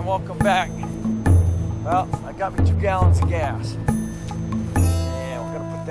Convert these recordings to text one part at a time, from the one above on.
welcome back. Well, I got me 2 gallons of gas. And we're gonna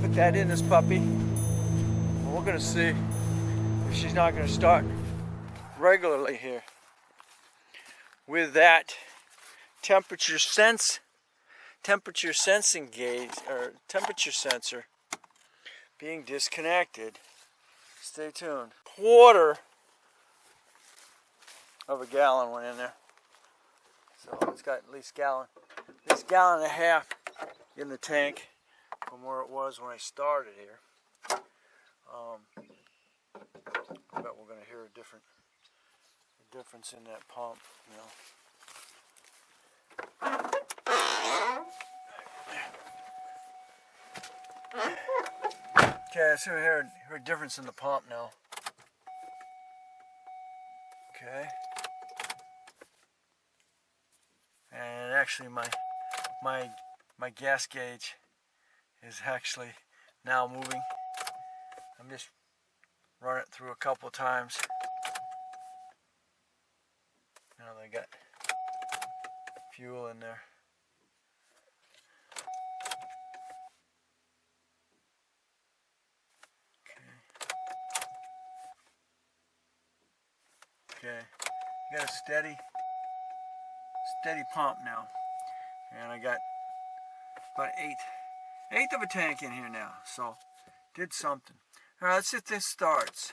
put that in this puppy. And we're gonna see if she's not gonna start regularly here. With that temperature sensing gauge or temperature sensor being disconnected. Stay tuned. Quarter of a gallon went in there, so it's got at least gallon and a half in the tank from where it was when I started here. I bet we're going to hear a difference in that pump, you know. Okay, so we hear a difference in the pump now. Okay. And actually my gas gauge is actually now moving. I'm just running it through a couple of times. Now they got fuel in there. Okay, you got a steady pump now, and I got about eighth of a tank in here now, so did something. All right, let's see if this starts.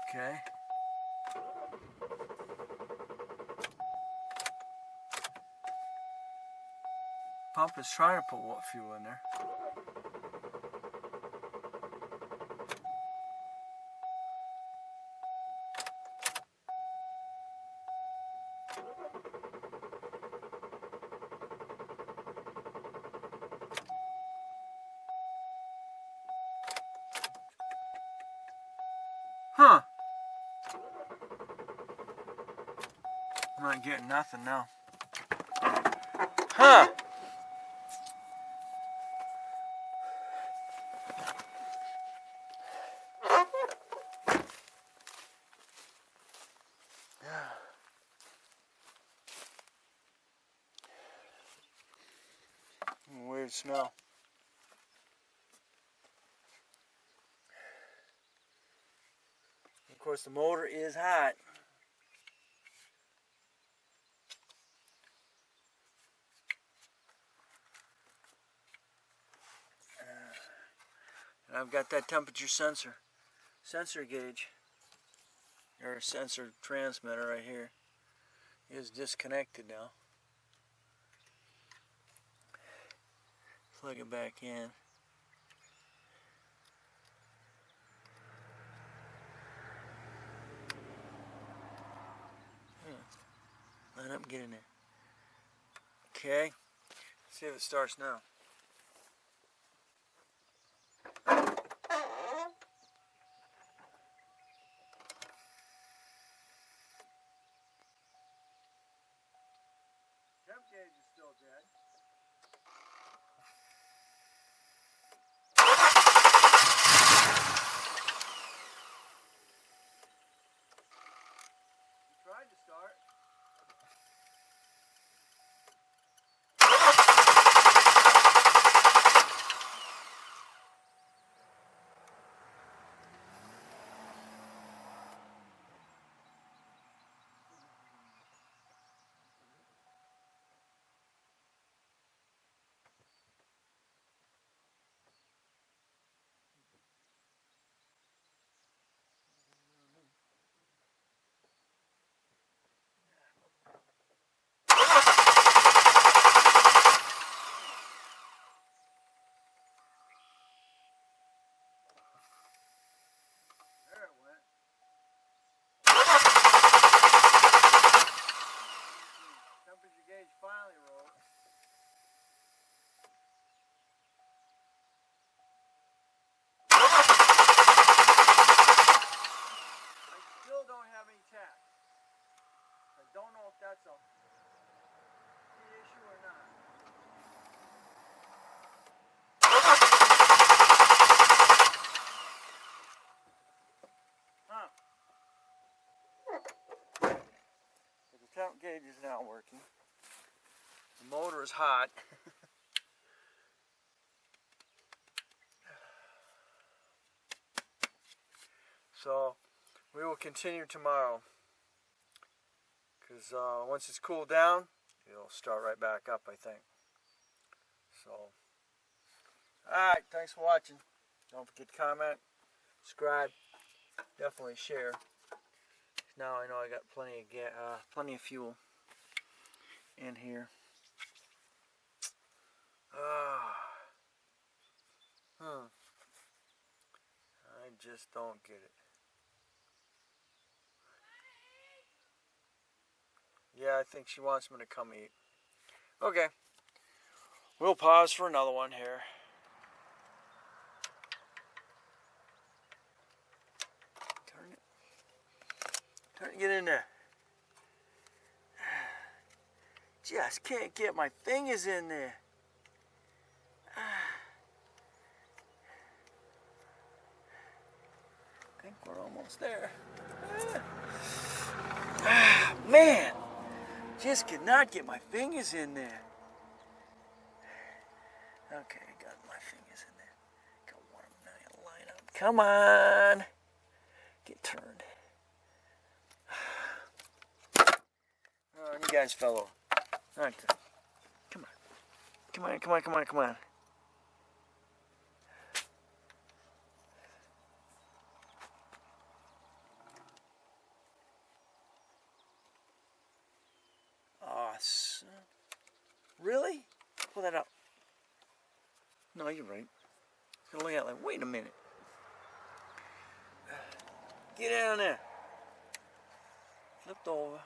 Okay. Pump is trying to put what fuel in there. Huh. I'm not getting nothing now. Huh. Weird smell. Of course, the motor is hot. And I've got that temperature sensor gauge, or sensor transmitter right here, is disconnected now. Plug it back in. Line up and get in there. Okay, see if it starts now. Temp gauge is still dead. Tried to start. water is hot. So we will continue tomorrow, because once it's cooled down, it'll start right back up, I think. So, alright, thanks for watching. Don't forget to comment, subscribe, definitely share. Now I know I got plenty of fuel in here. I just don't get it. Yeah, I think she wants me to come eat. Okay. We'll pause for another one here. Turn it, get in there. Just can't get my fingers in there. I think we're almost there. Man, just could not get my fingers in there. Okay, I got my fingers in there. Got one of them now, line up. Come on. Get turned. Oh, you guys fell over. All right, come on. Come on, come on, come on, come on. Awesome. Really? Pull that up. No, you're right. It's gonna look at like, wait a minute. Get down there. Flipped over.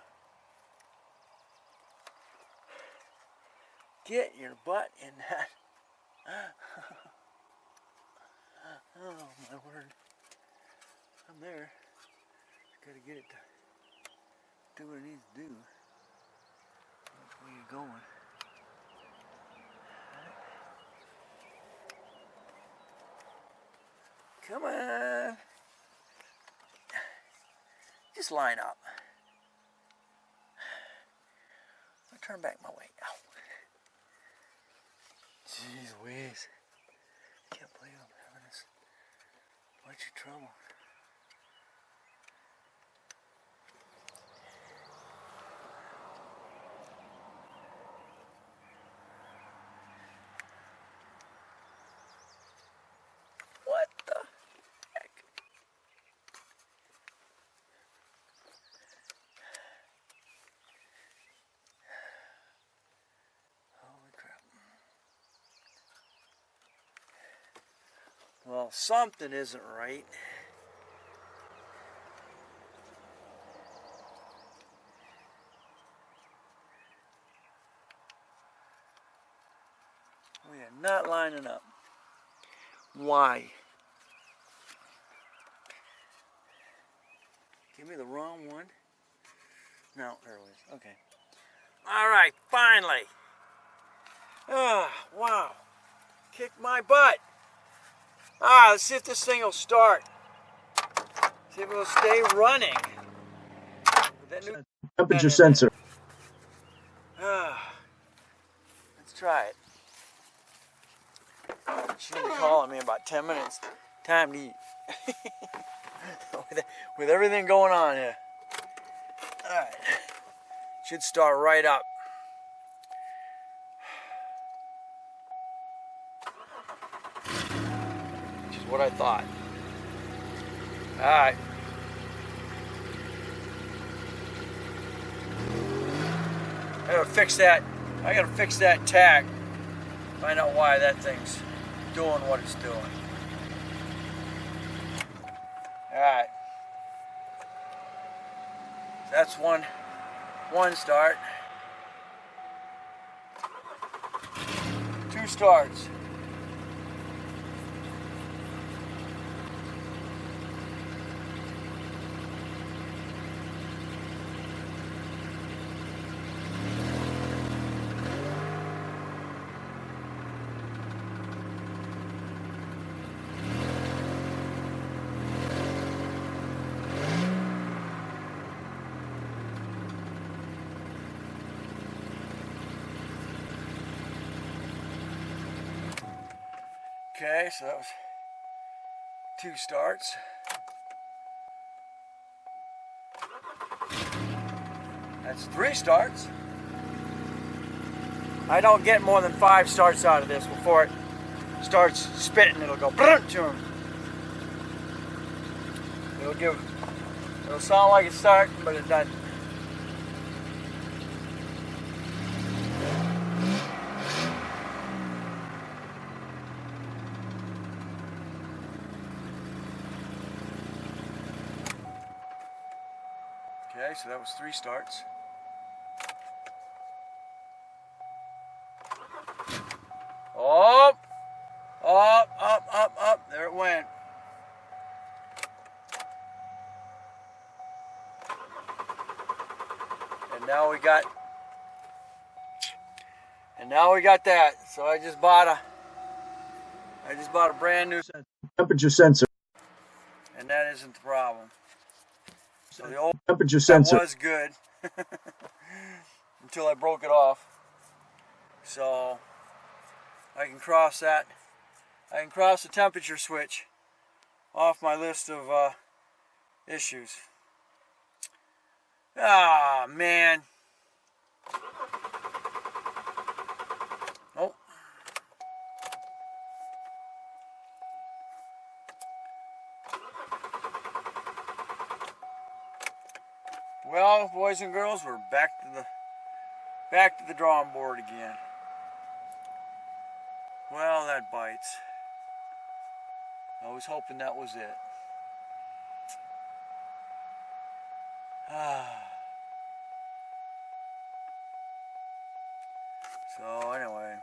Get your butt in that. Oh my word. I'm there. Gotta get it to do what it needs to do. That's where you're going. Come on. Just line up. I'll turn back my way. Ow. Jeez Louise. Can't believe I'm having this much trouble. What the heck? Holy crap. Well, something isn't right. We are not lining up. Why? Give me the wrong one. No, there it is. Okay. All right, finally. Ah, wow. Kicked my butt. Let's see if this thing will start. See if it will stay running. That new Temperature sensor. Let's try it. She'll be calling me in about 10 minutes. Time to eat. with everything going on here. Alright. Should start right up. Which is what I thought. Alright. I gotta fix that tach. Find out why that thing's doing what it's doing. Alright. That's one start. 2 starts. Okay, so that was 2 starts. That's 3 starts. I don't get more than 5 starts out of this before it starts spitting. It'll go brrrt to him. It'll sound like it's starting, but it doesn't. Okay, so that was 3 starts. Up, there it went. And now we got that. So I just bought a brand new temperature sensor. And that isn't the problem. So the old temperature sensor was good until I broke it off. So I can cross that. I can cross the temperature switch off my list of issues. Ah, man. Oh. Well, boys and girls, we're back to the drawing board again. Well, that bites. I was hoping that was it. So anyway.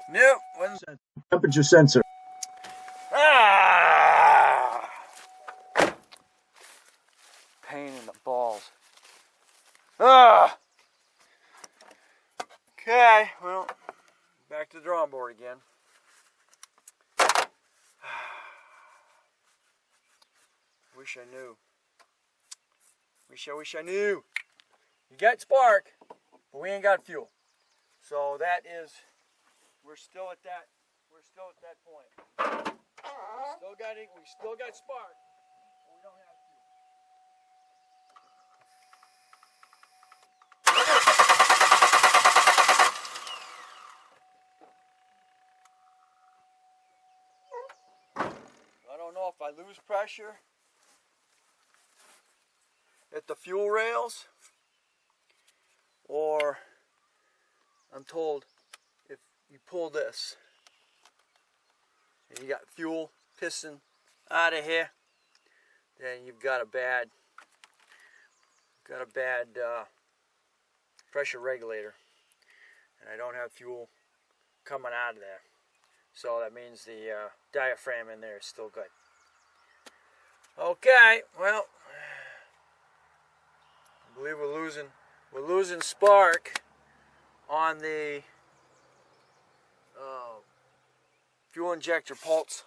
Nope, wasn't temperature sensor. Pain in the balls. Okay, well, back to the drawing board again. Wish I knew. Wish I knew. You got spark, but we ain't got fuel. So that is, we're still at that point. We still got spark, but we don't have fuel. I don't know if I lose pressure at the fuel rails, or I'm told if you pull this and you got fuel piston out of here, then you've got a bad pressure regulator, and I don't have fuel coming out of there. So that means the diaphragm in there is still good. Okay, well, I believe we're losing spark on the fuel injector pulse.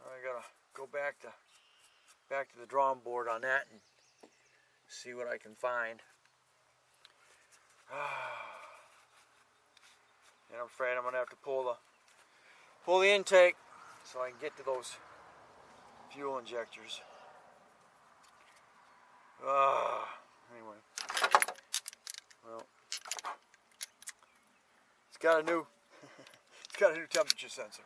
I gotta go back to the drawing board on that and see what I can find. And I'm afraid I'm gonna have to pull the intake so I can get to those fuel injectors. Anyway, well, it's got a new temperature sensor.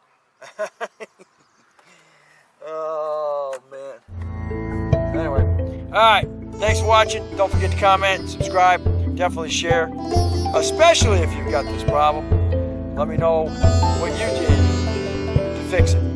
Oh man. Anyway, all right. Thanks for watching. Don't forget to comment, subscribe, definitely share, especially if you've got this problem. Let me know what you did to fix it.